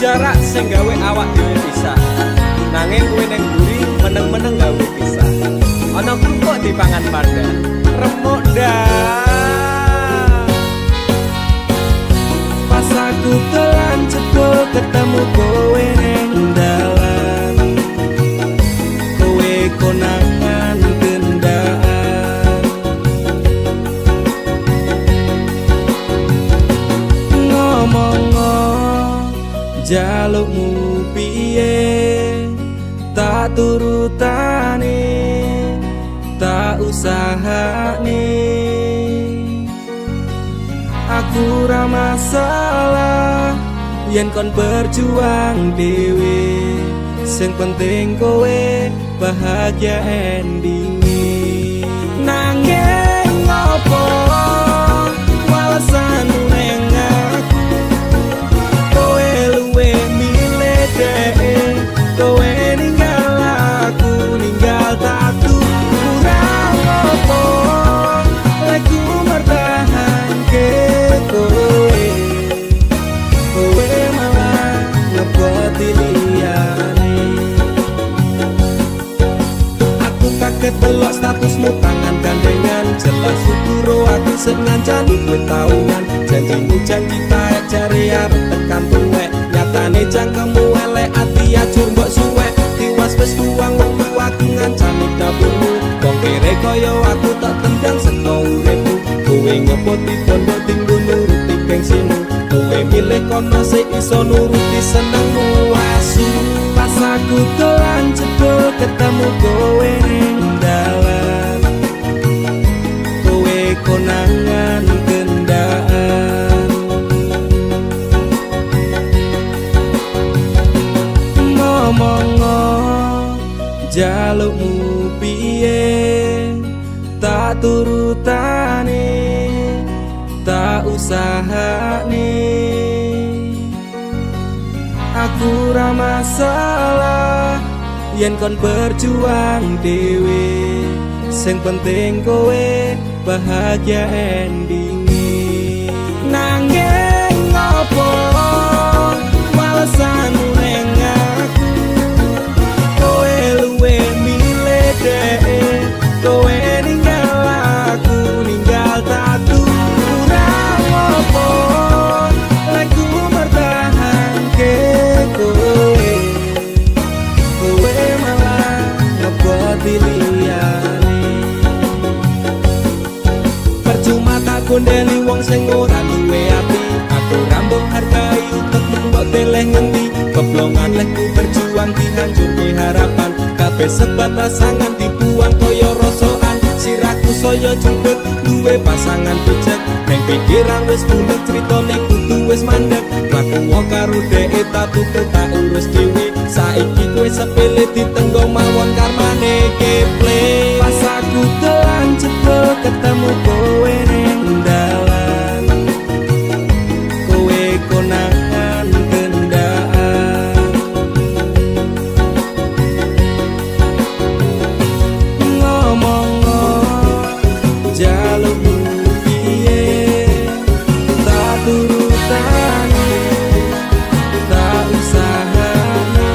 jarak sing gawe awak dhewe pisah. Nanging kowe ning mburi meneng-meneng gawe pisah. Ana kok dipangan panda. Remuk dah. Pas aku telan cebol ketemu kowe ning dalan. Kowe konangan gendaan. Ngomong jalukmu piye tak turutane tak usahane. Aku ra masalah yen kon berjuang dhewe, sing penting kowe bahagia endinge. Nanging ngopo walesanmu ning aku, kowe luwe milih dhewe, kowe ninggal aku ninggal tatu. Kurang ngopo aku mertahanke kowe, kowe malah ngeboti liyane. Aku kaget delok statusmu tangan gandengan, jelas uturo aku sing ngancani kowe tahunan. Janjimu janji taek jare arep tekan tuwek, nyatane cangkemmu elek ati ajur mbok suwek. Tiwas wis buang wektu aku ngancani dapurmu, wong kere kaya aku tak tendang seko uripmu. Kowe ngepoti bondo tinggu nuruti gengsimu, kowe milih kono sik iso nuruti senengmu asu. Pas aku telan cebol ketemu kowe ning dalan, kowe konangan gendaan. Ngomong jalukmu piye tak turutane tak usahane. Aku ra masalah yen kon berjuang dhewe, sing penting kowe bahagia endinge. Nanging ngopo walesanmu ning aku, kowe luwe milih dhewe, kowe ninggal aku ninggal tatu. Kurang ngopo aku mertahanke kowe, kowe malah ngeboti liyane. Percuma tak gondeli wong sing ora duwe ati, aku ra mbok hargai utekmu mbok deleh ngendi. Keblongan lekku berjuang dihancurke harapan, kabeh sebatas sangan dibuang kaya rosokan. Sirahku saya jemput duwe pasangan pijak, neng pikiran wis bulet critane kudu wis mandek. Laku wong karo dhek tatu tak urus dhewe, saiki kowe sepele ditenggong mawon karmane keple. Pas aku telan cebol ketemu kowe ning dalan, kowe konangan gendaan. Ngomong jalukmu piye tak turutane tak usahane.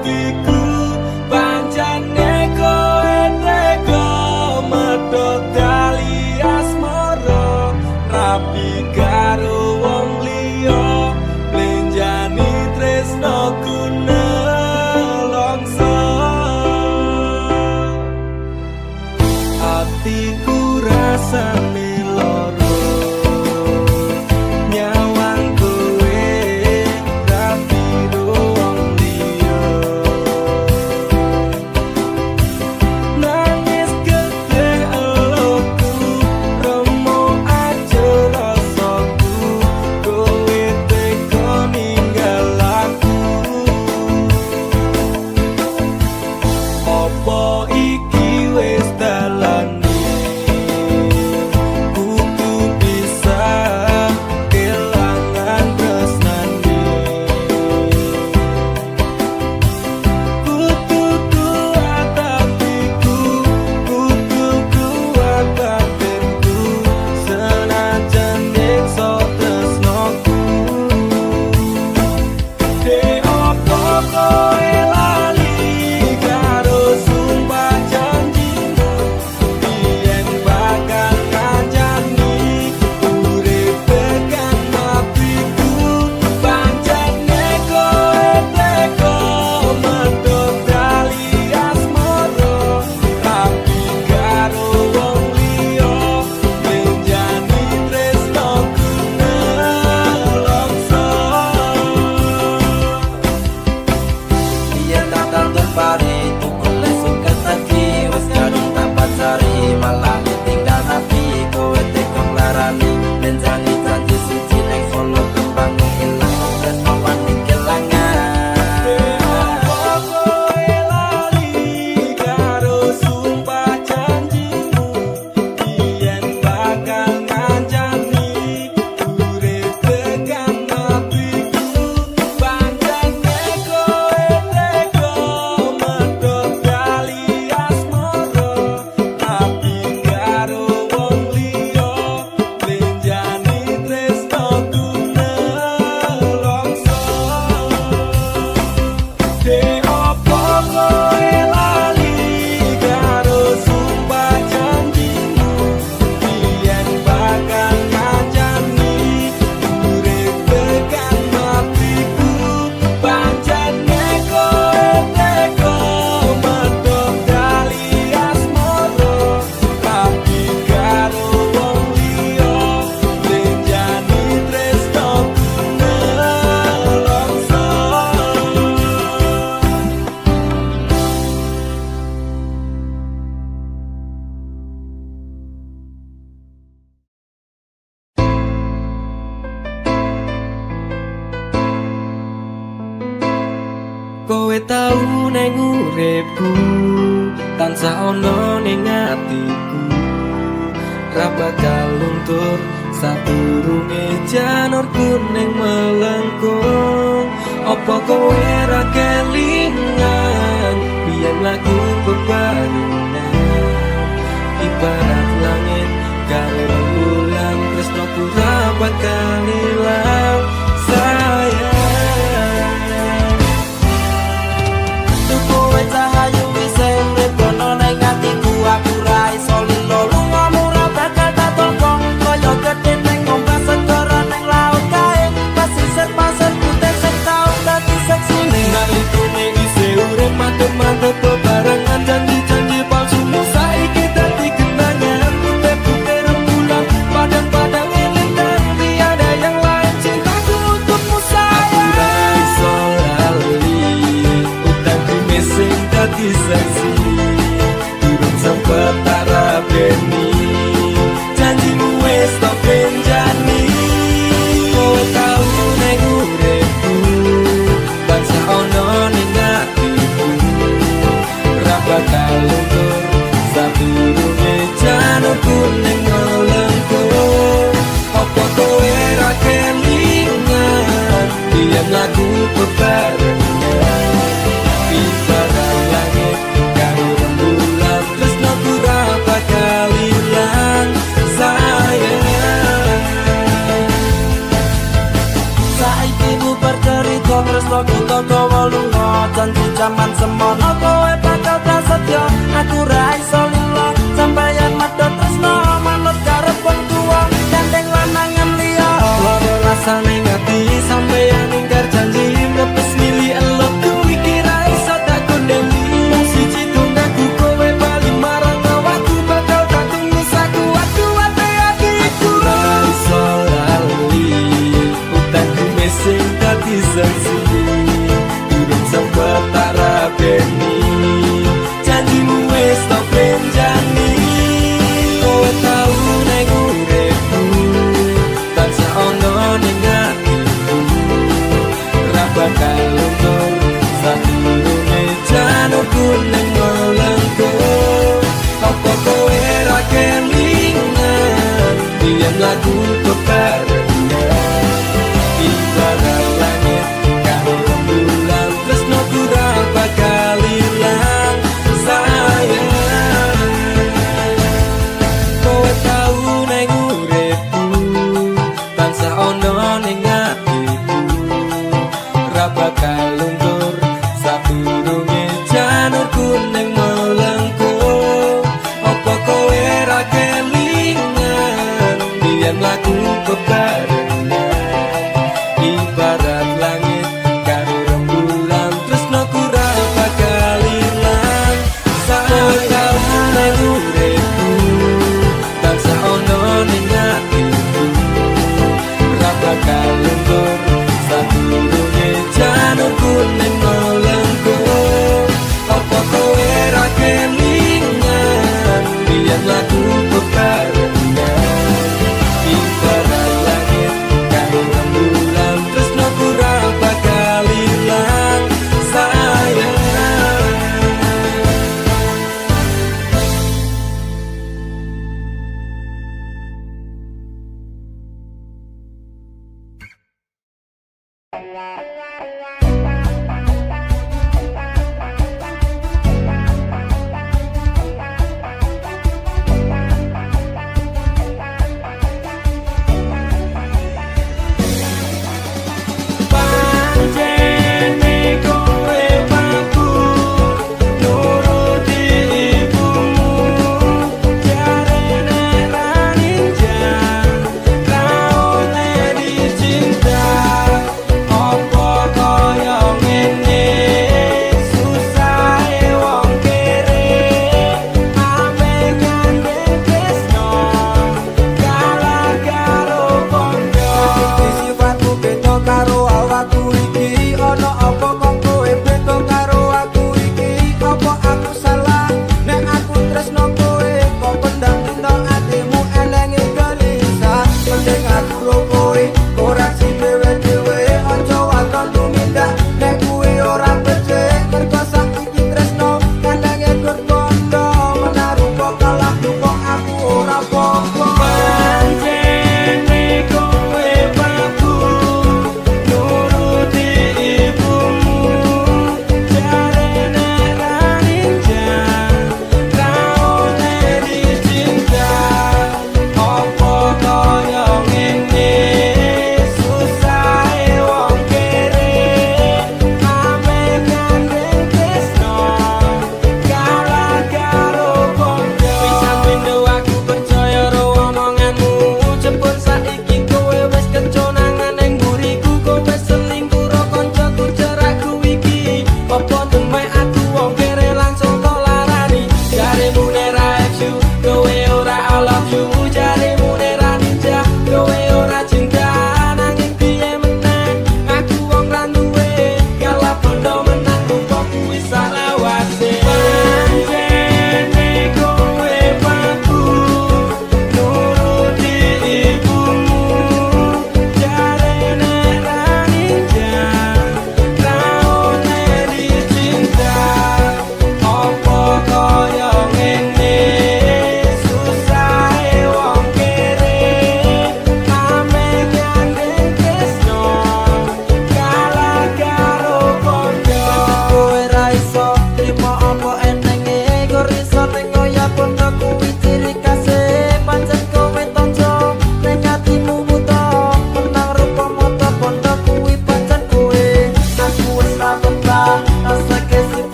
atiku pancene kowe tega medhot tali asmara rapi karo wong liya blenjani tresnoku nelongso atiku rasane loro nyawang kowe rapi wong liya nangis gede eloku remo aja rasaku kowe tega ninggal aku opo iki wis dalane kudu bisa kelangan tresnane kudu kuat hatiku kudu kuat batinku senajan nyiksa tresnoku de opo kowe lali karo sumpah janjimu yen bakal kancani urip tekan matiku pancene kowe tega medhot tali asmara rapi karo wong liya blenjani tresnoku nelongso Yen takal tumpari tukul lesuk keteki wes kadung tak pacari malah ditinggal napi kowe tega nglarani benjani janji suci nek solo kembang ilang wes wani kelangan kowe lali karo sumpah janjimu yen bakal ngancani urip tekan matiku pancene kowe tega medhot tali asmara rapi karo wong liya blenjani tresnoku nelongso de opo kowe lali karo sumpah janjimu yen bakal ngancani urip tekan matiku pancene kowe tega medhot tali asmara rapi karo wong liya blenjani tresnoku nelongso kowe tau neng uripku tansah ono ning atiku ra bakal luntur sadurunge janur kuning melengkung apa kowe ra kelingan biyen lagu bebarengan ibarat langit karo rembulan tresnoku ra bakal ilang sayang kowe cahayu wis urip kono ning atiku aku ra iso lilo lungamu ra bakal tak tolong kaya gedhe ning ombak segara ning laut kae pasisir pasir putih sing tau dadi seksi ning zaman semono kowe bakal prasetyo aku ra iso lilo sampeyan medhot tresno manut karep wong tuwa gandeng lanangan liya loro rasane ngati sampeyan ingkar janji mlepes mili elok kuwi kira iso tak kondeni siji tunggaku kowe bali marang awakku bakal tak tunggu sakuat hatiku ra iso lali utangku mesing dadi saksi durung sempet tak rapi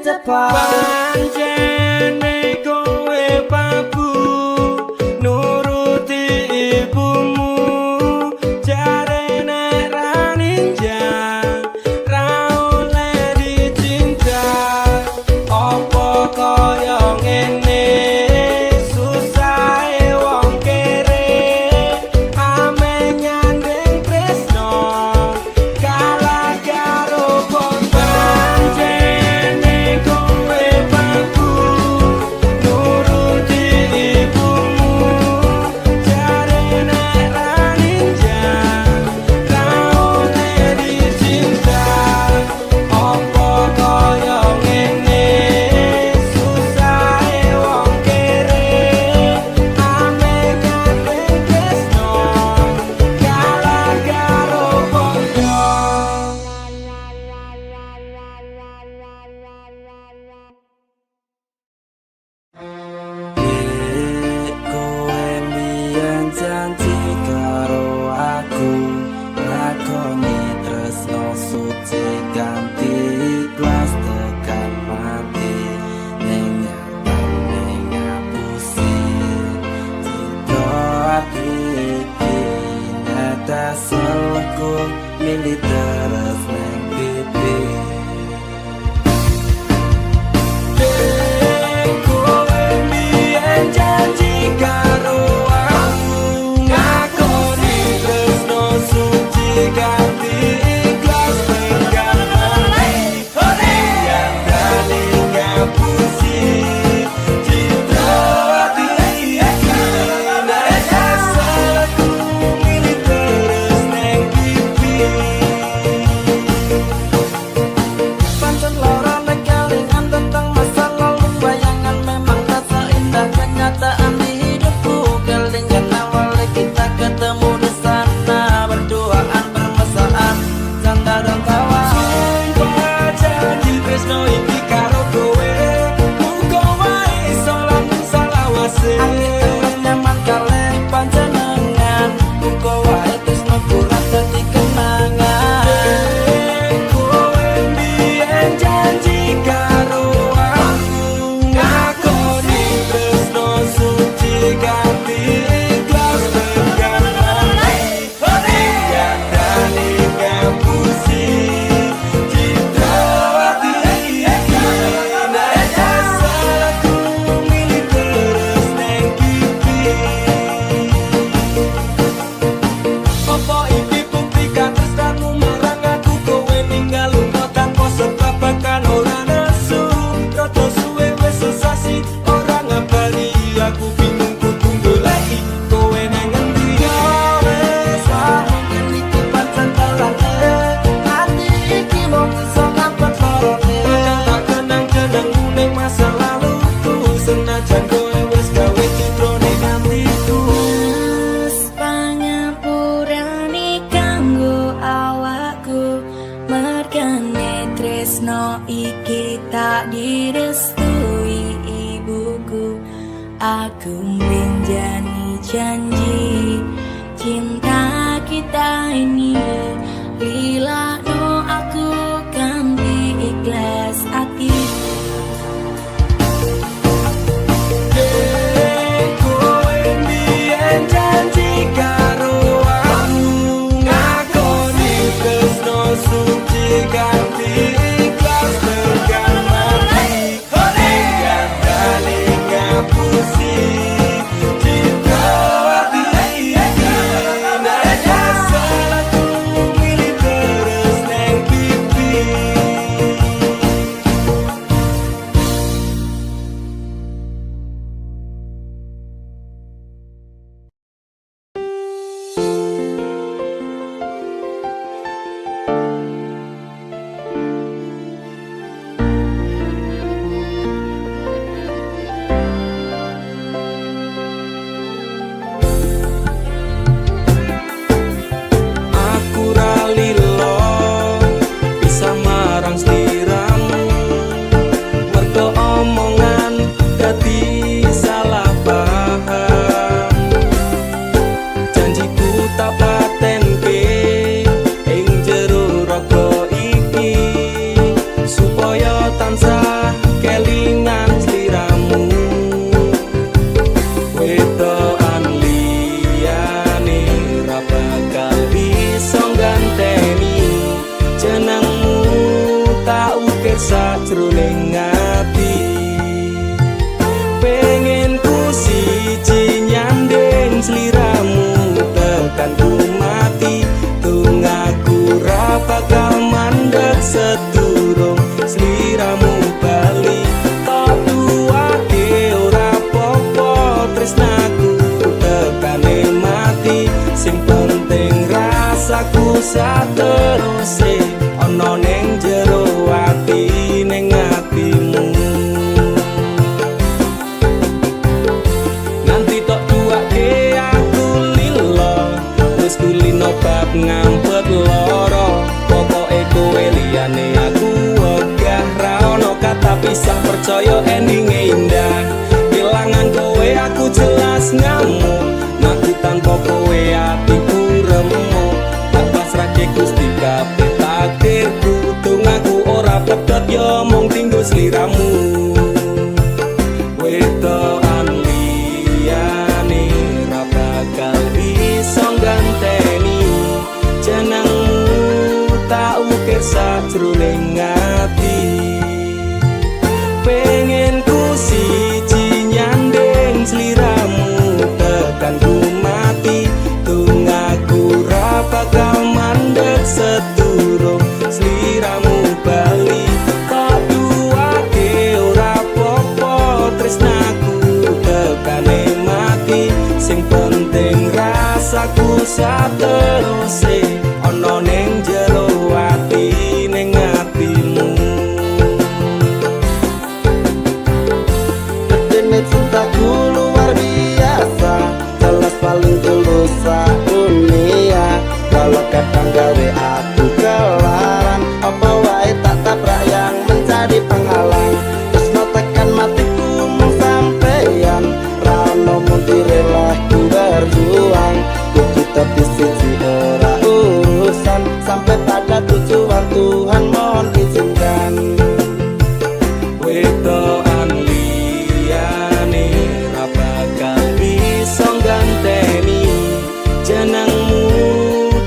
cepat. Pancene kowe babu nuruti ibumu, jarene ra ninja ra oleh dicinta. Apa kaya ngene susahe wong kere, ame nyanding tresno kalah karo bondo. Pancene kowe babu nuruti ibumu, jarene ra ninja ra oleh dicinta. Apa kaya ngene susahe wong kere, ame nyanding tresno kalah karo bondo. Kowe mbiyen janji karo aku, lakoni tresno suci ganti ikhlas tekan mati. Ning nyatane ngapusi cinta ati iki, netes selku milih terus ning pipi. Kowe mbiyen janji karo aku, ngakoni tresno suci ganti ikhlas tekan mati. Nyatane ngapusi cinta ati iki, netes selku milih terus ning pipi. Pancen lara nek kelingan tentang masa lalu, bayangan memang tak seindah kenyataan di hidupku. Kelingan awal kita ketemu di sana, berduaan bermesraan, canda dan tawa. Sumpah janji tresno iki karo kowe, muga wae iso langsung salawase. Ati terus nyaman kalih panjenengan, muga wae tresno kurang dadi kenangan. Kowe mbiyen janji karo aku, ngakoni tresno suci ganti ikhlas tekan mati. Nyatane ngapusi cinta ati iki, netes selku milih terus ning pipi. Apa iki buktikan tresnamu marang aku, kowe ninggal lunga tanpa sebab bahkan ora nesu. Rada suwe wis sesasi ora ngabari aku, bingung kudu goleki kowe nang ngendi. Wes mungkin iki pancen dalane, ati iki mung iso ngapet lorone. Bakal tak kenang-kenangmu ning masa laluku, senajan kowe wis gawe citrane gantiku. Mas pangapurane kanggo awakku, mergane tresno iki tak direstui ibuku. Aku menjani janji cinta kita ini, lila no aku ganti ikhlas hati. Kowe mbiyen janji karo aku, ngakoni tresno suci ganti ikhlas tekan mati. Nyatane ngapusi cinta ati iki, netes selku milih terus Wetokan liyane ra bakal bisa ganteni jenengmu tak ukir sajroning ati. Pengen ku siji nyanding sliramu tekan ku mati, tunggaku ra bakal mandeg sedurung sliramu bali. Tok duwake ora popo tresnaku tekane mati, sing penting rasaku sateruse ana ning jero ati ning atimu. Nganti tok duwake aku lilo wis kulino bab ngampet loro, pokoke kowe liyane aku wegah ra ono kata pisah, percaya endinge indah. Kelangan kowe aku jelas ngamuk, aku tanpa kowe atiku remuk. Tak pasrahke Gusti kabeh takdirku, tunggaku ora pedhot yo mung tinggo sliramu. Wetokan liyane ra bakal bisa ganteni jenengmu tak ukir sajroning ati. Pengen ku siji nyanding sliramu tekan ku mati, tunggaku ra bakal mandeg sedurung sliramu bali. Tak duwake ora popo tresnaku tekane mati, sing penting rasaku sateruse ana ning jero ati ning atimu. Dene cintaku luar biasa, jelas paling tulus dunia. Kalau kadang gawe aku kelaran, apa wae tak tabrak yang menjadi penghalang. Terus no tekan matiku mung sampeyan, rano mundire lah ku berjuang. Kudu tepi siji ora urusan, sampai pada tujuan Tuhan mohon izinkan. Wetokan liyane ra bakal bisa ganteni jenengmu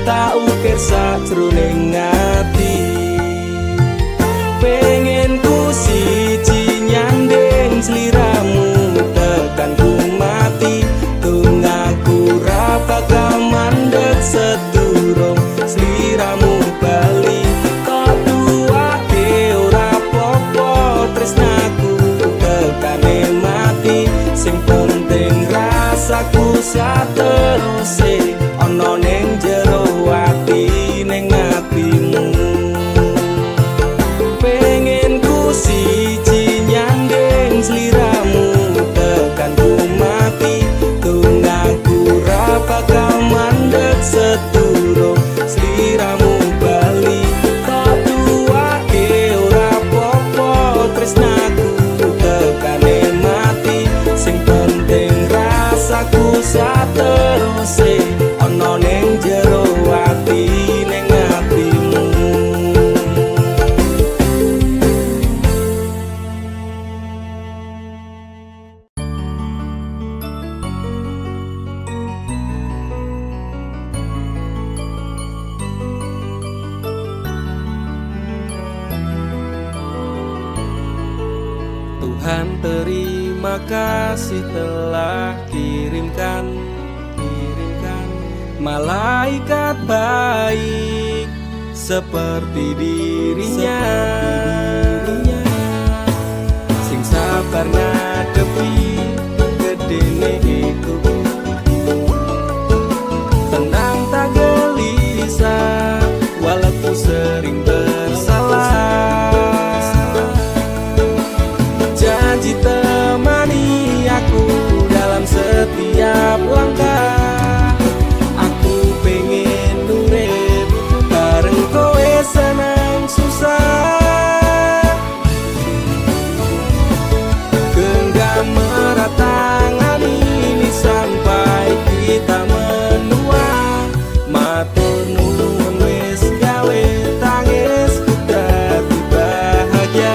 tak ukir sajroning ati. Pengen ku siji nyanding sliramu tekan ku mati, tunggaku ra bakal mandeg sedurung sliramu bali. Kok duwake ora popo tresnaku tekane mati, sing penting rasaku sateruse ana ning jero ati ning atimu. Pengen ku siji nyanding sliramu tekan ku mati, tunggaku ra bakal mandeg sedurung sliramu bali. Tak duwake ora popo tresnaku tekane mati, sing penting rasaku sateruse ana ning jero ati ning atimu. Tuhan terima kasih telah kirimkan malaikat baik seperti dirinya, sing sabar ngadepi gedene iku, tenang tak gelisah walaupun sering bersalah. Janji temani aku dalam setiap langkah, aku pengen urip bareng kowe senang susah. Genggam erat tangan ini sampai kita menua, matur nuwun wis gawe tangisku dadi bahagia.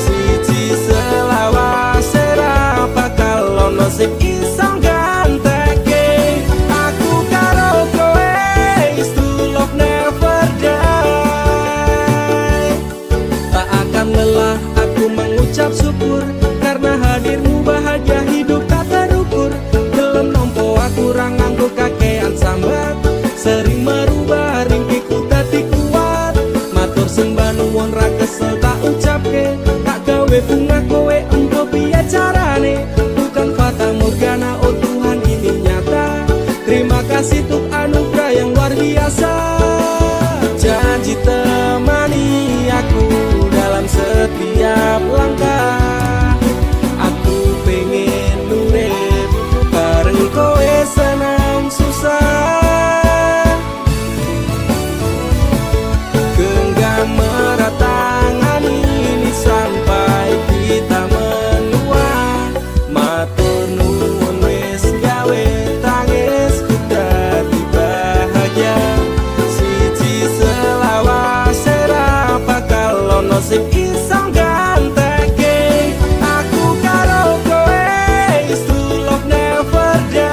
Siji selawas ora bakal ono sing iso susah. Genggam erat tangan ini sampai kita menua. Matur nuwun wis gawe tangisku dadi bahagia. Siji selawase ra bakal ono sing iso gantekake. Aku karo kowe is true love never die.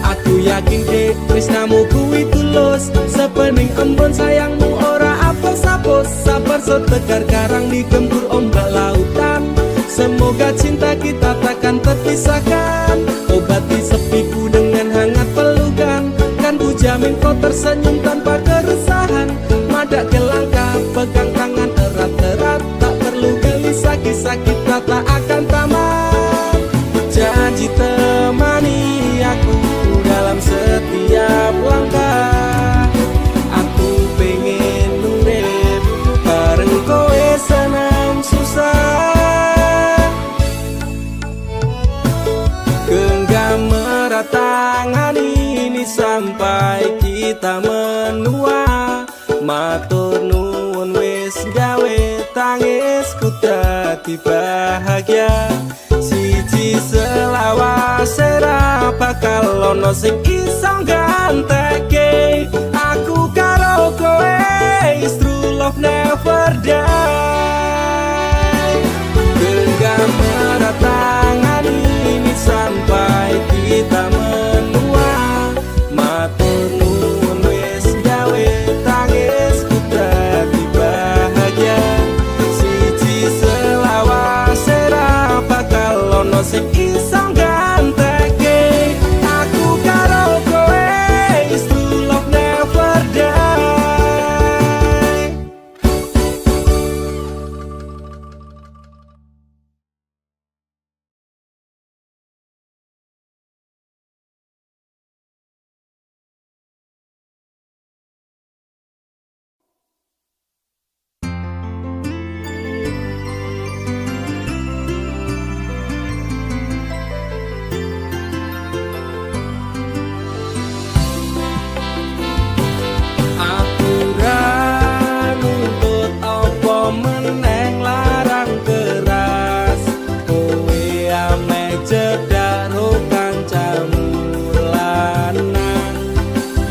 Aku yakin dek tresnamu kuwi tulus, sepening embun sayangmu ora apes-apes. Sabar setegar karang digempur ombak lautan. Semoga cinta kita takkan terpisahkan. Obati sepiku dengan hangat pelukan. Kan ku jamin kau tersenyum tanpa keresahan. Madak ke langkah, pegang tangan erat-erat. Tak perlu gelisah, kisah kita tak akan tamat. Janji temani aku dalam setiap langkah. Aku pengen urip bareng kowe senang susah. Genggam erat tangan ini sampai kita menua. Matur nuwun wis gawe tangisku dadi bahagia. Siji selawase ra bakal ono sing iso gantekake. Aku karo kowe is true love never die. Genggam erat tangan ini sampai kita menua. Matur nuwun wis gawe tangisku dadi bahagia. Siji selawase ra bakal ono sing iso gantekake. Aku karo kowe is true love never die. Aku ra nuntut apa meneh larang keras. Kowe ame cedak ro kancamu lanang.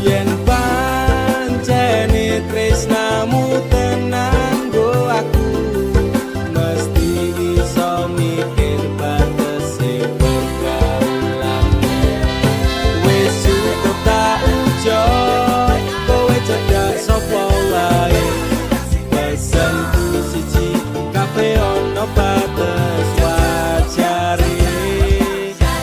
Yen pancene tresnamu tenan go aku mesti iso mikir batese pergaulan. Wis cukup tak ucap kowe cedak sapa wae. Pesanku siji kafe ono batas wajare.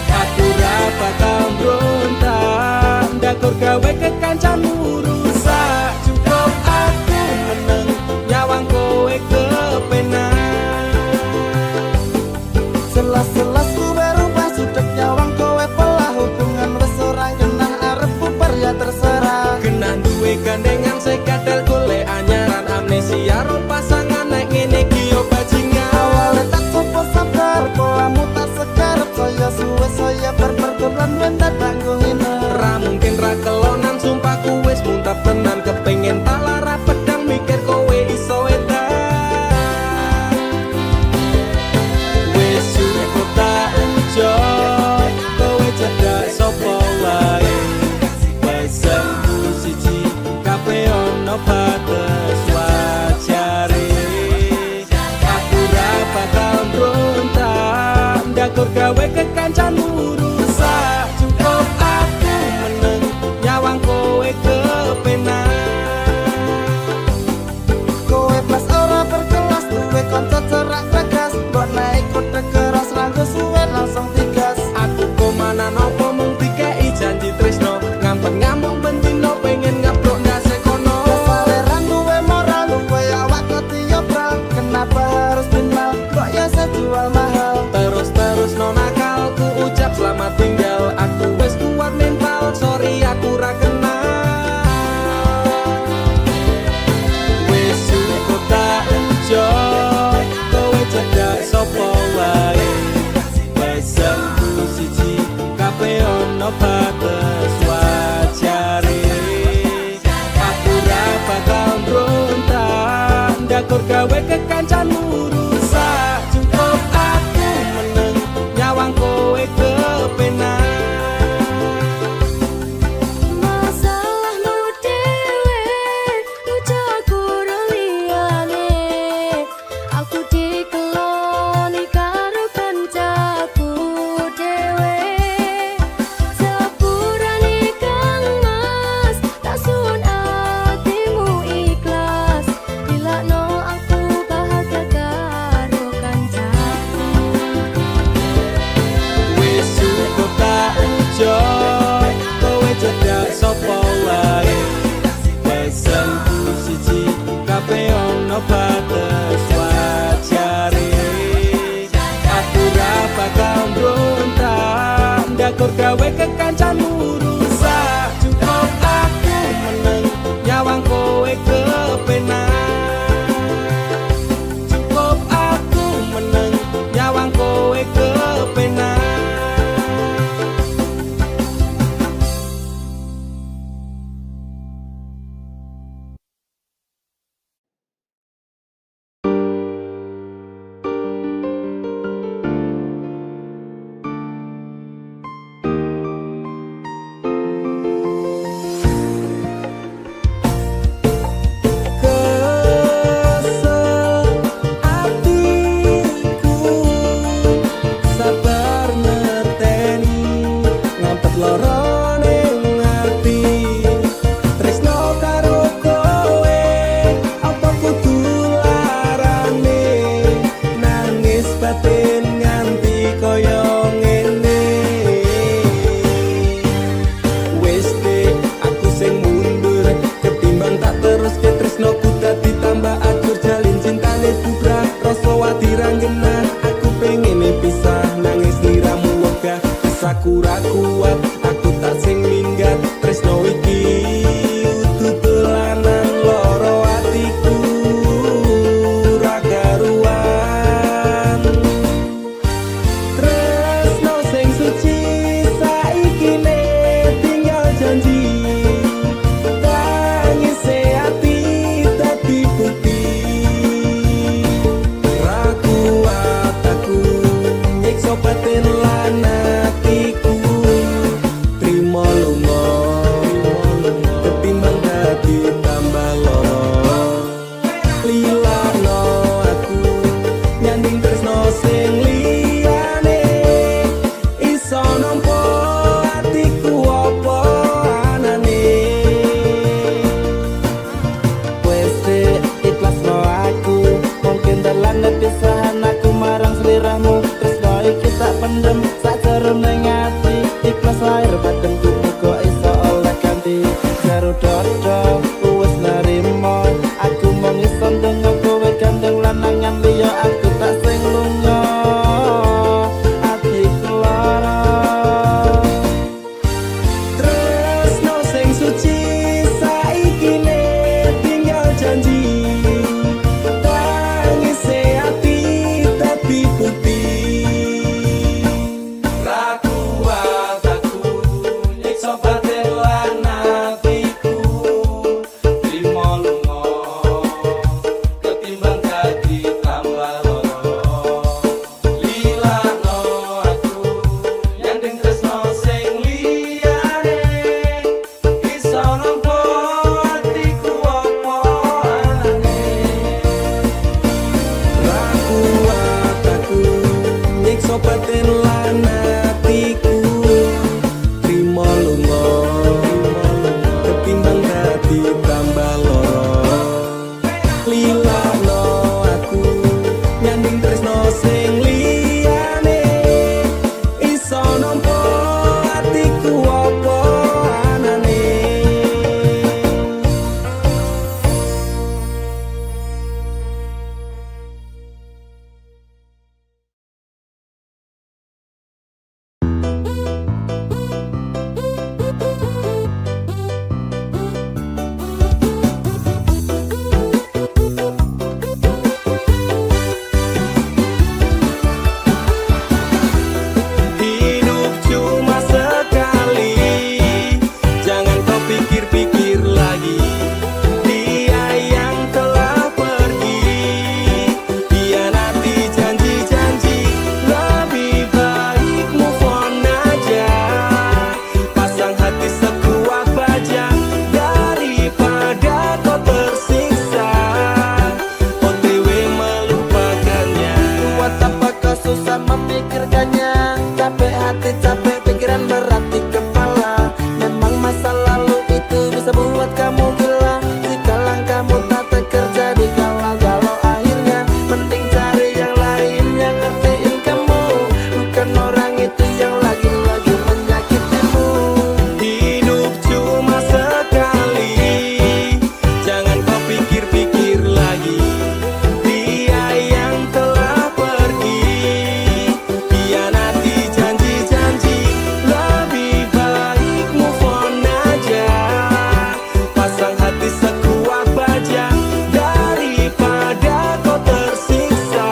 Aku ra bakal mbrontak ndakur gawe kekancanmu rusak. Cukup aku meneng nyawang kowe kepenak. Selas-selas ku berubah sudek nyawang kowe pelah. Hubungan wis ora genah arep bubar ya terserah. Genah duwe gandengan sekadal golek anyaran. Amnesia ro pasangan nek ngene iki yo bajingan. Awale tak coba sabar, poamu tak sekarep. Saya suwe saya berperbulan wendat tak ngene. Ra mungkin ra kelonan sumpahku wis muntap tenan. Kepengen tak lara pedang mikir kowe iso edan. Wis cukup tak ucap kowe cedak sapa wae. Pesanku siji kafe ono batas wajare. Aku ra bakal mbrontak ndakur gawe kekancanmu rusak. Cukup aku meneng nyawang kowe kepenak. Kowe pas ora berkelas duwe kanca cerak tegas. Mbok naik kode keras ranggo suwe langsung tigas. Aku komana nopo mung dikei janji tresno. Ngampet ngamuk bendino pengen ngabrok ndase kono. Kesaleran duwe moral duwe awak ketiyobral. Kenapa harus binal kok ya sejual mahal. Terus-terus no nakal ku ucap selamat tinggal. Aku gawe kekancanmu rusak. Cukup aku meneng nyawang kowe kepenak. Masalahmu dewe ucaku liyane. Aku dikeloni karo kancaku dewe. Sepurane Kang Mas tak sun atimu ikhlas. Dilakno aku bahagia karo kancaku. Wis cukup tak ujo kowe cedak sapa wae. Pesenku siji kabeh ono batas wajare. Aku ra bakal mbrontak ndakur gawe kekancanmu rusak. Cukup aku meneng nyawang kowe kepenak. Cukup aku meneng nyawang kowe kepenak. Kesel atiku sabar ngerteni ngampet lara ning ati. Tresno karo kowe apa kudu larane nangis batin nganti kaya ngene. Wis dek aku sing mundur ketimbang tak terus ke tresnoku dadi tambah akur jalin cintane bubrah rasa wati ranggenah. Aku pengen pisah nangis liramu wegah aku ra kuat aku tak sing minggat tresno iki utuh dolanan loro atiku ra karuan. Tresno sing suci saiki ne tinggal janji. Tangise ati dadi bukti. Ra kuat aku nyiksa batin lan atiku. Trimo lunga ketimbang dadi tambah lara. Lilano aku nyanding tresno sing liyane. Iso nampa atiku apa anane. Wes ikhlasno aku mungkin dalan pisahan aku marang sliramu. Tresno iki tak pendem sak jerone ati. Ikhlas lahir badanku kok iso oleh ganti. Karo dodo wis narimo aku mung iso ndonga kowe gandeng lanangan liya aku tak sing lunga. Atiku lara. Tresno sing suci saiki ne tinggal janji. Tangise ati dadi bukti. Ra kuat aku nyiksa batin lan atiku. Trimo lunga ketimbang dadi tambah lara. Lilano aku nyanding tresno sing liyane. Iso nampa atiku apa anane. Ra kuat aku nyiksa batin lan atiku. Trimo lunga ketimbang dadi tambah lara. Lilano aku nyanding tresno sing liyane. Iso nampa atiku apa anane. Capek hati, capek pikiran, berat di kepala. Memang masa lalu itu bisa buat kamu gila. Jika langkahmu tak terjadi galau-galau, akhirnya mending cari yang lain yang ngertiin kamu. Bukan orang itu yang lagi-lagi menyakitimu. Hidup cuma sekali, jangan kau pikir-pikir lagi. Dia yang telah pergi, hianati janji-janji. Lebih baik move on aja, pasang hati sekuat baja daripada kau tersiksa.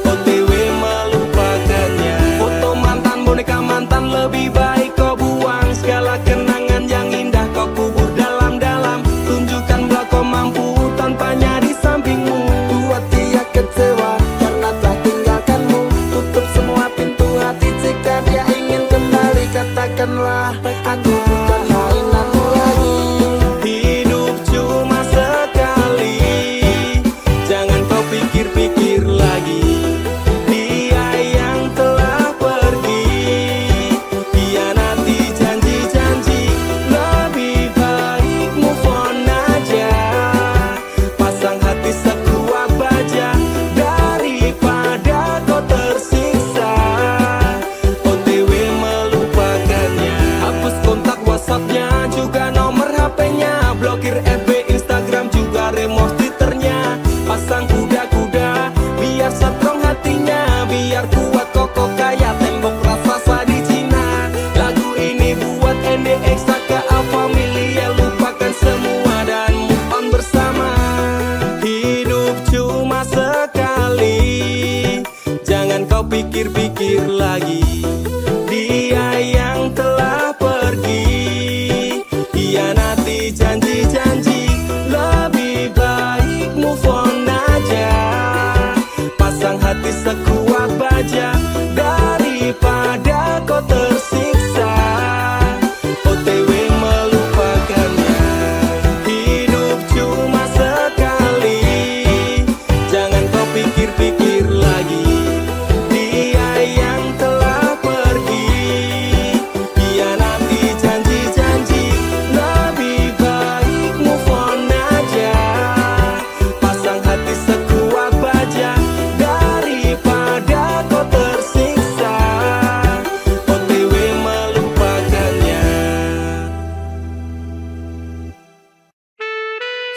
OTW melupakannya. Foto mantan, boneka mantan, lebih baik kau buang. Segala kenangan yang indah kau kubur dalam-dalam. Tunjukkan bahwa kau mampu tanpanya di sampingmu. Buat dia kecewa karena telah tinggalkanmu. Tutup semua pintu hati jika dia ingin kembali. Katakanlah aku bukan mainanmu lagi. Hidup cuma sekali, jangan kau pikir-pikir lagi. Dia yang telah pergi, hianati janji-janji. Lebih baik move on aja, pasang hati sekuat baja daripada kau tersiksa. OTW melupakannya. Hapus kontak WhatsAppnya, juga nomor HP-nya. Blokir FB, Instagram, juga remove Twitternya. Pasang kuda-kuda biar strong hatinya, biar kuat kokoh kayak tembok raksasa di Cina. Lagu ini buat NDX, KA Familia. Lupakan semua dan move on bersama. Hidup cuma sekali, jangan kau pikir-pikir lagi. Dia yang telah pergi, hianati janji-janji. Lebih baik move on aja, pasang hati sekuat baja daripada kau tersiksa. OTW melupakannya. Hidup cuma sekali, jangan kau pikir-pikir lagi. Dia yang telah pergi, hianati janji-janji. Lebih baik move on aja, pasang hati sekuat baja daripada kau tersiksa. OTW melupakannya.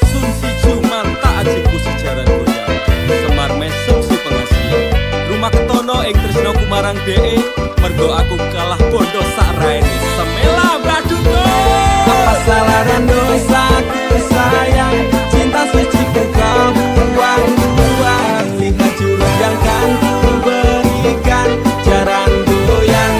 Sun si cuman tak ajiku sejarah goyang. Semar mesem si pengasih. Rumah ketono ing tresno kumarang DE. Mergo aku kalah bondo sak raine. Semela baduko. Apa salah dan dosaku sayang, cinta suci ku kau buang-buang. Lihat jurus yang kan ku berikan. Jaran goyang,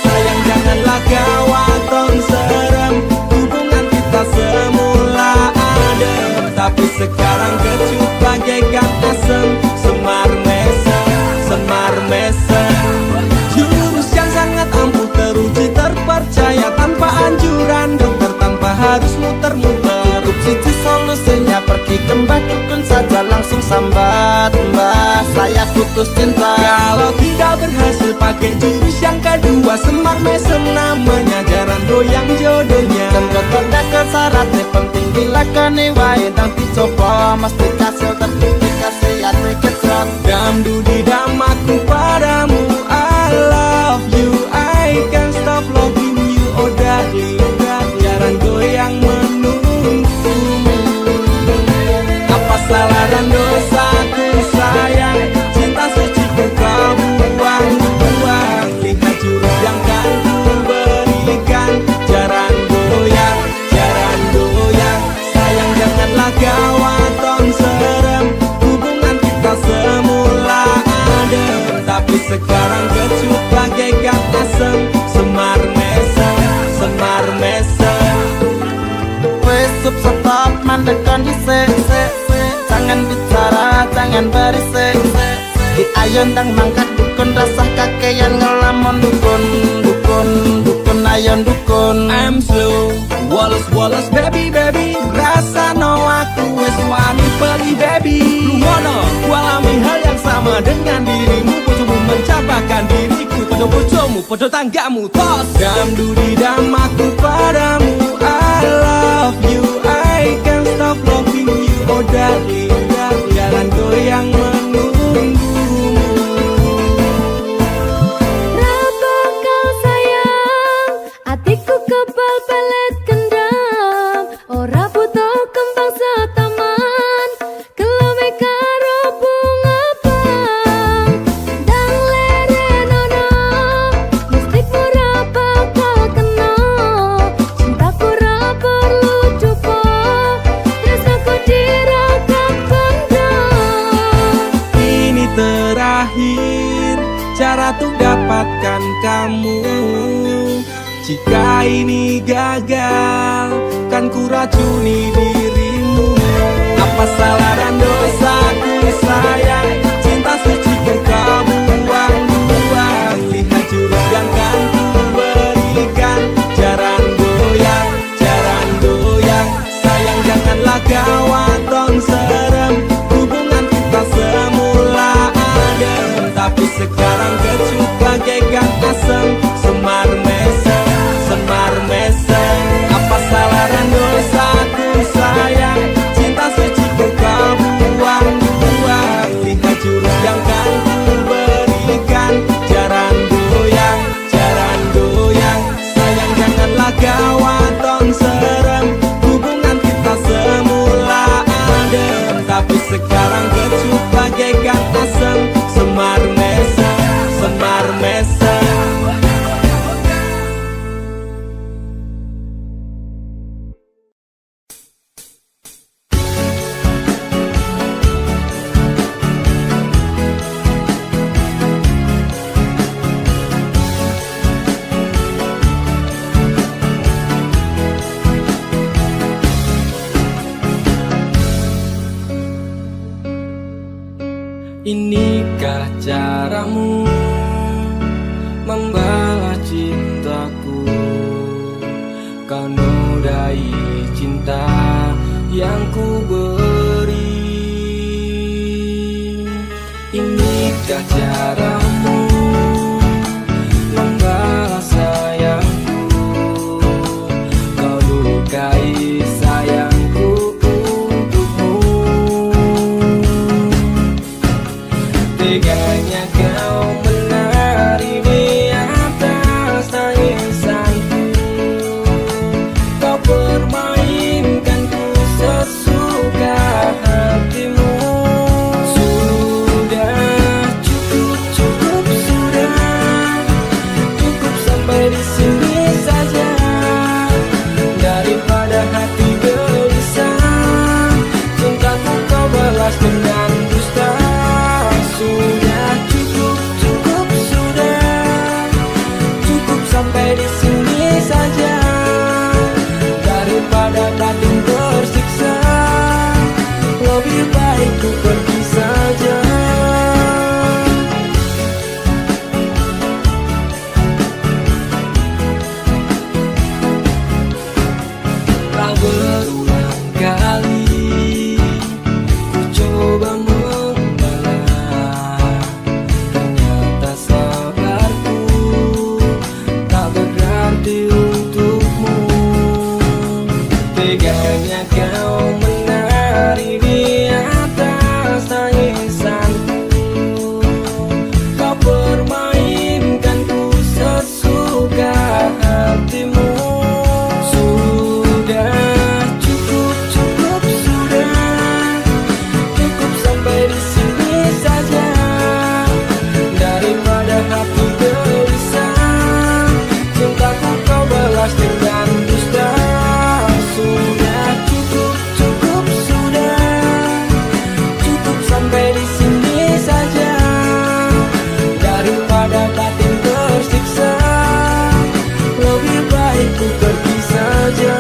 sayang janganlah kau aton serem. Hubungan kita semula adem, tapi sekarang kecut bagaikan asem. Semar mesem, jurus yang sangat ampuh, teruji, terpercaya, tanpa anjuran dokter, tanpa harus muter-muter. Cici solusinya pergi ke Mbah Dukun saja, langsung sambat, Mbah saya putus cinta. Kalau tidak berhasil pakai jurus yang kedua, semar mesem namanya, jaran goyang jodohnya. Dan kota ke syaratnya penting dilakoni wae, dan dicoba mesti kasil terbukti kasih hati kecot. Damdu di damaku padamu, I love you, I can't stop loving you, oh darling. Jaran goyang menunggumu. Apa salah dan dosaku sayang, cinta suci ku kau buang-buang. Lihat jurus yang kan ku berikan. Jaran goyang, sayang janganlah kau aton serem. Hubungan kita semula adem, tapi sekarang kecut bagaikan asem. Semar mesem. Wes stop mandek kondisi, jangan bicara, jangan berisik. Di ayon tang mangkat dukun, rasah kakean ngelamun dukun. Ayon dukun. I'm slow, Wallace baby, rasa no aku wes wani peli baby. Lu ngono, ku alami hal yang sama dengan dirimu. Ku coba podo bojomu, podo tanggamu. Tos dam dudi dam aku padamu. I love you, I can't stop loving you. Oh darling, jalan goyang menunggumu. Berapa kau sayang, hatiku kebal pelet kendam. Ora butuh kembang setaman, kelome karo bunga pang. Dang lerenono, mistikmu ra bakal kena. Cintaku ra perlu coba, tresnaku diragam pendam. Ini terakhir cara untuk dapatkan kamu. Jika ini gagal, kan ku racuni dirimu. Apa salah dan dosaku sayang, cinta suci kau buang-buang. Lihat jurus yang kan ku berikan, jaran goyang, sayang janganlah kau atong serem. Hubungan kita semula adem, tapi sekarang kecut bagaikan asem. Semar mesem, apa salah dan dosaku sayang, cinta suci kau buang-buang. Lihat jurus yang kan ku berikan, jaran goyang, sayang janganlah kau atong serem. Hubungan kita semula adem, tapi sekarang kecut bagaikan asem. Semar mesem. Inikah caramu membalas cintaku? Kau nodai cinta yang ku beri. Inikah caramu membalas sayangku? Kau lukai sayangku untukmu. Teganya kau menari di atas tangisanku. Kau permainkanku sesuka hatimu. Sudah cukup sudah, cukup sampai di sini saja. Daripada hati gelisah, cintaku kau balas dengan dusta. Sudah cukup sudah, cukup sampai di sini saja. Daripada batin tersiksa, lebih baik ku pergi saja. Telah berulang kali ku coba mengalah, ternyata sabarku tak berarti untukmu. Teganya kau menari di atas tangisanku. Kau permainkanku sesuka hatimu. Sudah cukup sudah, cukup sampai di sini saja. Daripada hati gelisah, cintaku kau balas dengan dusta. Sudah cukup sudah, cukup sampai di sini saja. Daripada batin tersiksa, lebih baik ku pergi saja.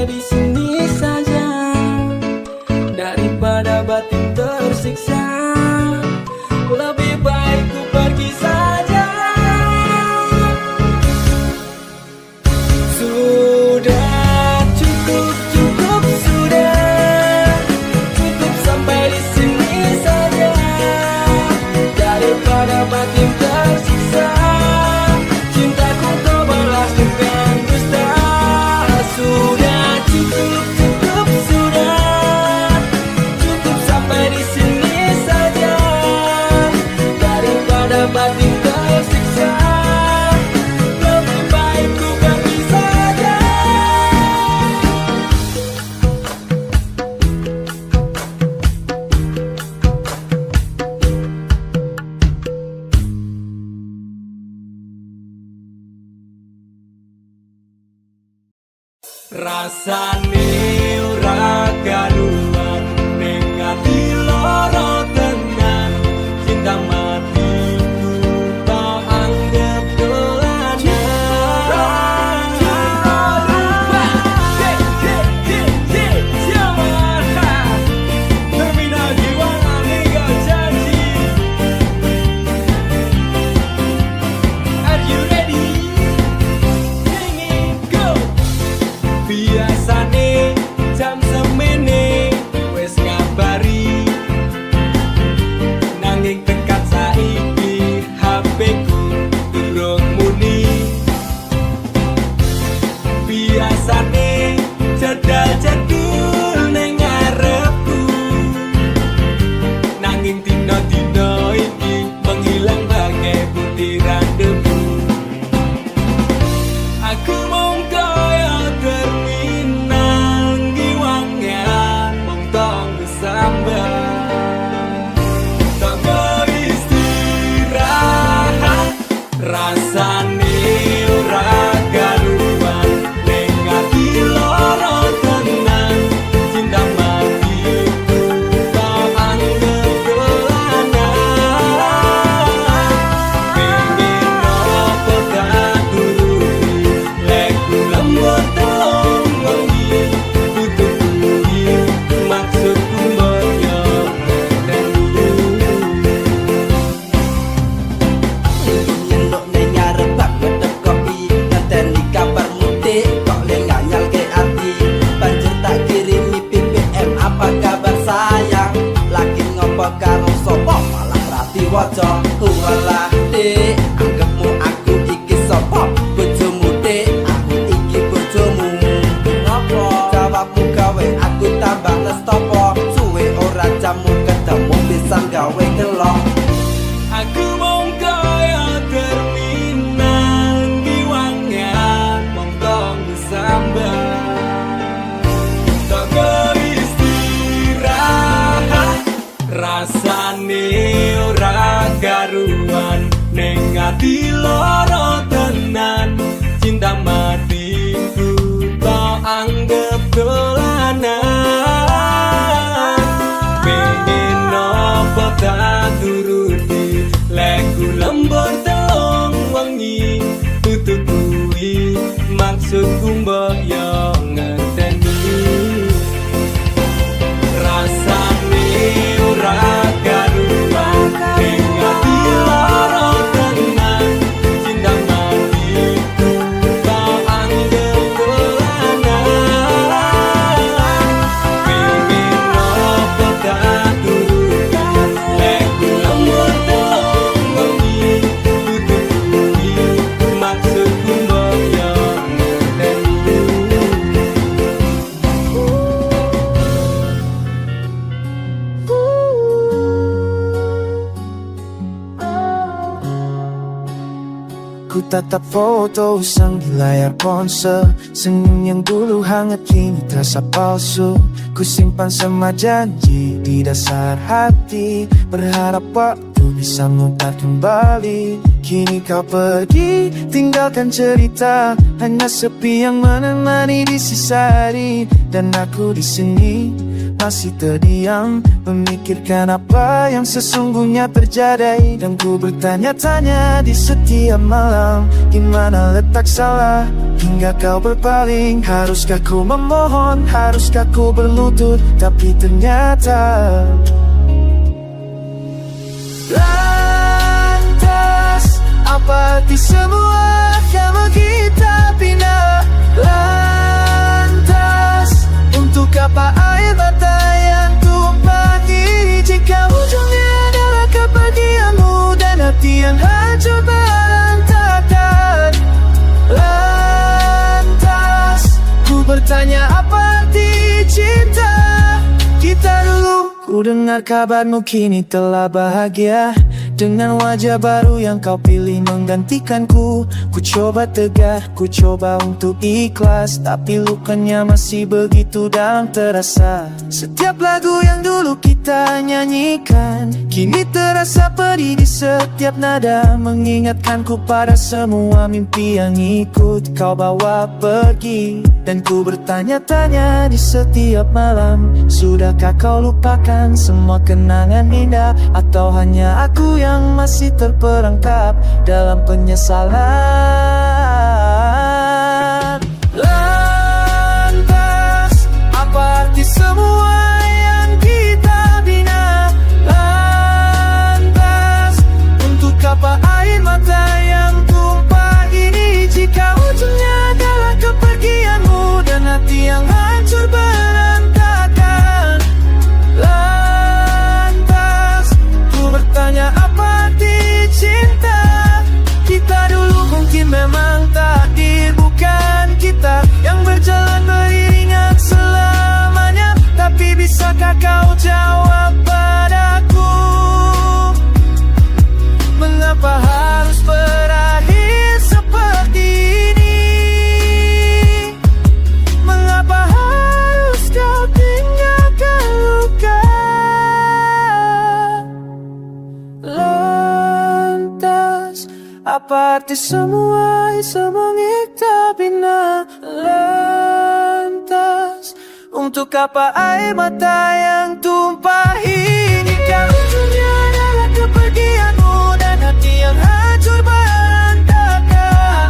sampai di sini saja, daripada batin tersiksa. Lebih baik ku pergi saja. Sudah cukup, cukup sudah, cukup sampai di sini saja, daripada batin tersiksa. Cintaku kau balas dengan dusta. Sudah cukup, cukup sudah, cukup sampai di sini saja, daripada batin tersiksa. Lebih baik ku pergi saja. Rasane ora karuan ning ati loro tenan. Cinta matiku tak anggap dolanan. Terminal jiwa amiga janji. Are you ready? Singing go. Biasane jam semene wis ngabari, nanging tekan saiki HP ku durung muni. Biasane jedal-jedul ning ngarepku, nanging dino-dino iki menghilang bagai butiran debu. Aku mong kaya terminal ngiwangan, mong tong kesambar, tak beristirahat. Rasane ora karuan ning ati loro tenan. Cinta matiku tak anggap dolanan. Pengen apa tak turuti, lek ku lembut telung wengi. Butuh kuwi maksudku mbaya ngenteni. Nyendok ning ngarep bak medhep kopi, ngenteni kabar mudik kok le nganyal ke ati. Banjur tak kirimi BBM, apa kabar sayang? Lagi ngopo karo sapa malah rati waca. Walah dik, anggapmu aku iki sapa? Bojomu dik, aku iki bojomu. Ngopo? Jawabmu gawe aku tambah ngestopo. Suwe ora jamu ketemu pisan gawe kelok. Aku mong kaya terminal ngiwangan, mong tong kesambar, tak beristirahat. Rasane ora karuan ning ati loro tenan. Cinta matiku tak anggap dolanan. Pengen apa tak turuti, lek ku lembur telung wengi. Butuh kuwi maksudku mbaya ngerteni. Rasane ora karuan ning ati loro tenan. Cinta matiku tak anggap dolanan. Pengen apa tak turuti, lek ku lembur telung wengi. Butuh kuwi maksudku mbaya ngerteni. Ku tatap foto usang di layar ponsel. Senyum yang dulu hangat kini terasa palsu. Ku simpan semua janji di dasar hati, berharap waktu bisa mutar kembali. Kini kau pergi, tinggalkan cerita, hanya sepi yang menemani di sisa hari. Dan aku di sini masih terdiam, memikirkan apa yang sesungguhnya terjadi. Dan ku bertanya-tanya di setiap malam, di mana letak salah hingga kau berpaling. Haruskah ku memohon, haruskah ku berlutut, tapi ternyata lantas apa arti semua yang kita bina? Lantas untuk apa air mata yang tumpah ini, jika ujungnya adalah kepergianmu dan hati yang hancur berantakan? Lantas ku bertanya apa arti cinta kita dulu. Ku dengar kabarmu kini telah bahagia dengan wajah baru yang kau pilih menggantikanku. Ku coba tegar, ku coba untuk ikhlas, tapi lukanya masih begitu dalam terasa. Setiap lagu yang dulu kita nyanyikan kini terasa pedih di setiap nada, mengingatkanku pada semua mimpi yang ikut kau bawa pergi. Dan ku bertanya-tanya di setiap malam, sudahkah kau lupakan semua kenangan indah, atau hanya aku yang masih terperangkap dalam penyesalan? Lantas apa arti semua yang kita bina? Lantas untuk apa air mata yang tumpah ini, jika ujungnya adalah kepergianmu dan hati yang hancur berantakan? Lantas ku bertanya apa arti cinta kita dulu? Mungkin memang takdir bukan kita yang berjalan beriringan selamanya, tapi bisakah kau jawab padaku, mengapa harus berakhir seperti ini? Mengapa harus kau tinggalkan luka? Lantas apa arti semua kita bina? Lantas untuk apa air mata yang tumpah ini, kan ujungnya adalah kepergianmu dan hati yang hancur berantakan?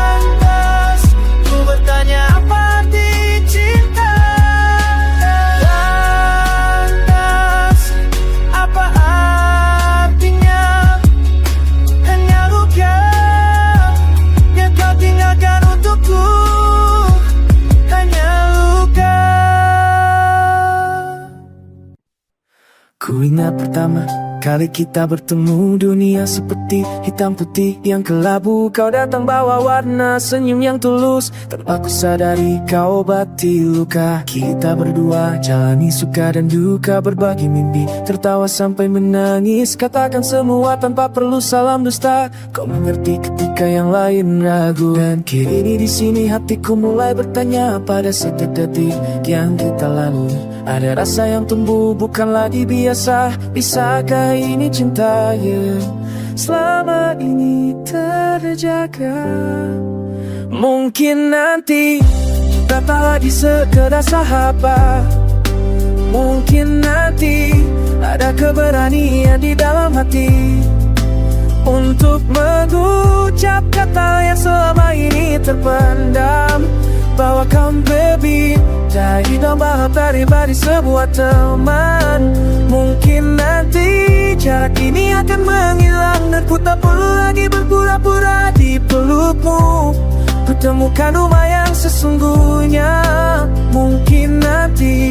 Lantas ku bertanya apa arti cinta? Lantas apa artinya hanya luka yang kau tinggalkan untukku? Hanya luka. Ku ingat pertama kali kita bertemu, dunia seperti hitam putih yang kelabu. Kau datang bawa warna senyum yang tulus, tanpa ku sadari kau obati luka. Kita berdua jalani suka dan duka, berbagi mimpi, tertawa sampai menangis, katakan semua tanpa perlu salam dusta. Kau mengerti ketika yang lain ragu, dan kini di sini hatiku mulai bertanya pada setiap detik yang kita lalui. Ada rasa yang tumbuh bukan lagi biasa. Bisakah ini cinta yang selama ini terjaga? Mungkin nanti kita tak lagi sekedar sahabat. Mungkin nanti ada keberanian di dalam hati untuk mengucap kata yang selama ini terpendam, bahwa kau baby dari tambah pribadi sebuah teman. Mungkin nanti jarak ini akan menghilang dan ku tak perlu lagi berpura-pura di pelukmu. Ku temukan rumah yang sesungguhnya. Mungkin nanti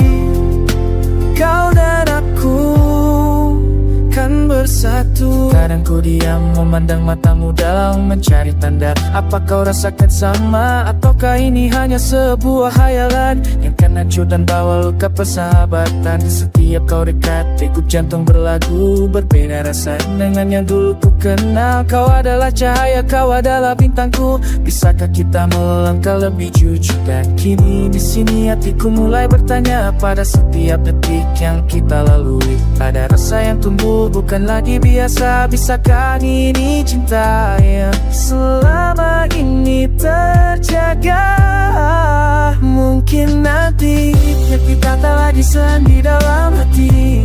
kau dan aku kan bersatu. Kadang ku diam memandang matamu dalam mencari tanda. Apa kau rasakan sama, ataukah ini hanya sebuah hayalan yang kan hancur dan bawa luka persahabatan? Setiap kau dekat, degup jantung berlagu. Berbeda rasa dengan yang dulu ku kenal. Kau adalah cahaya, kau adalah bintangku. Bisakah kita melangkah lebih jujur? Dan kini di sini hatiku mulai bertanya pada setiap detik yang kita lalui. Ada rasa yang tumbuh bukan lagi biasa. Bisakah ini cinta yang selama ini terjaga? Mungkin nanti desain di dalam hati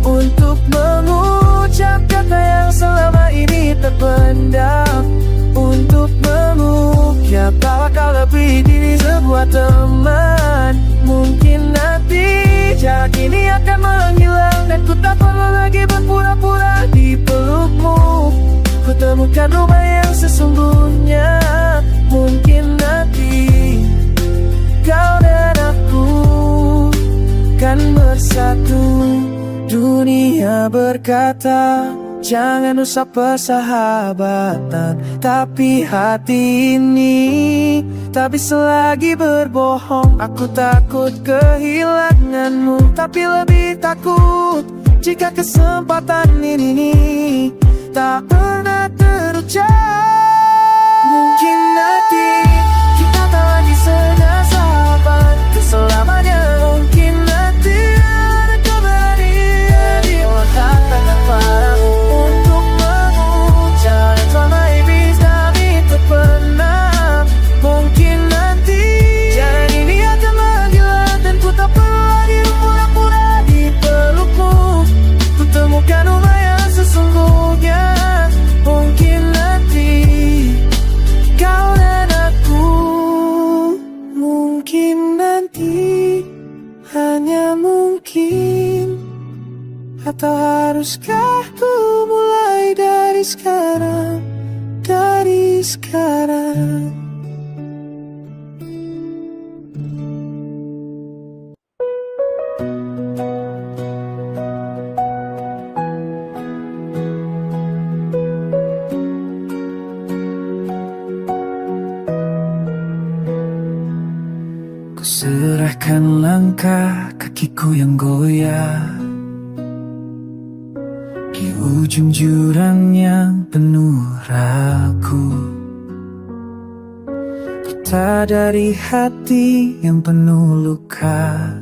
untuk mengucap kata yang selama ini terpendam, untuk mengukir bahwa kau lebih dari sebuah teman. Mungkin nanti jarak ini akan menghilang dan ku tak perlu lagi berpura-pura di pelukmu. Ku temukan rumah yang sesungguhnya. Mungkin nanti kau dan aku kan bersatu. Dunia berkata jangan usah persahabatan, tapi hati ini tak bisa lagi berbohong. Aku takut kehilanganmu, tapi lebih takut jika kesempatan ini tak pernah terucap. Mungkin nanti kita tak lagi sahabat selamanya. Mungkin nanti ada keberanian di mengatakan padamu untuk mengucap selama ini kami terpendam. Mungkin nanti jalan ini akan menghilang dan ku tak perlu lagi pura-pura di pelukmu. Ku temukan rumah yang sesungguhnya. Mungkin nanti kau dan aku, mungkin nanti, hanya mungkin. Atau haruskah ku mulai dari sekarang, dari sekarang? Ku serahkan langkah kakiku yang goyah di ujung jurang yang penuh ragu. Kita dari hati yang penuh luka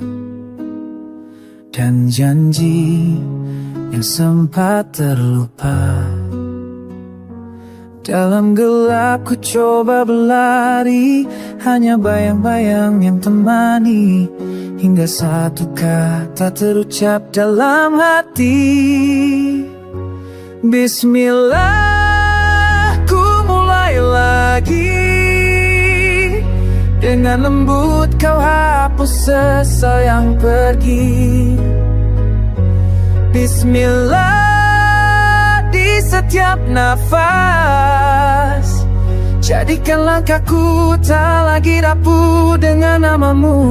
dan janji yang sempat terlupa. Dalam gelap ku coba berlari, hanya bayang-bayang yang temani, hingga satu kata terucap dalam hati. Bismillah, ku mulai lagi. Dengan lembut kau hapus sesal yang pergi. Bismillah, di setiap nafas, jadikan langkahku tak lagi rapuh dengan namamu.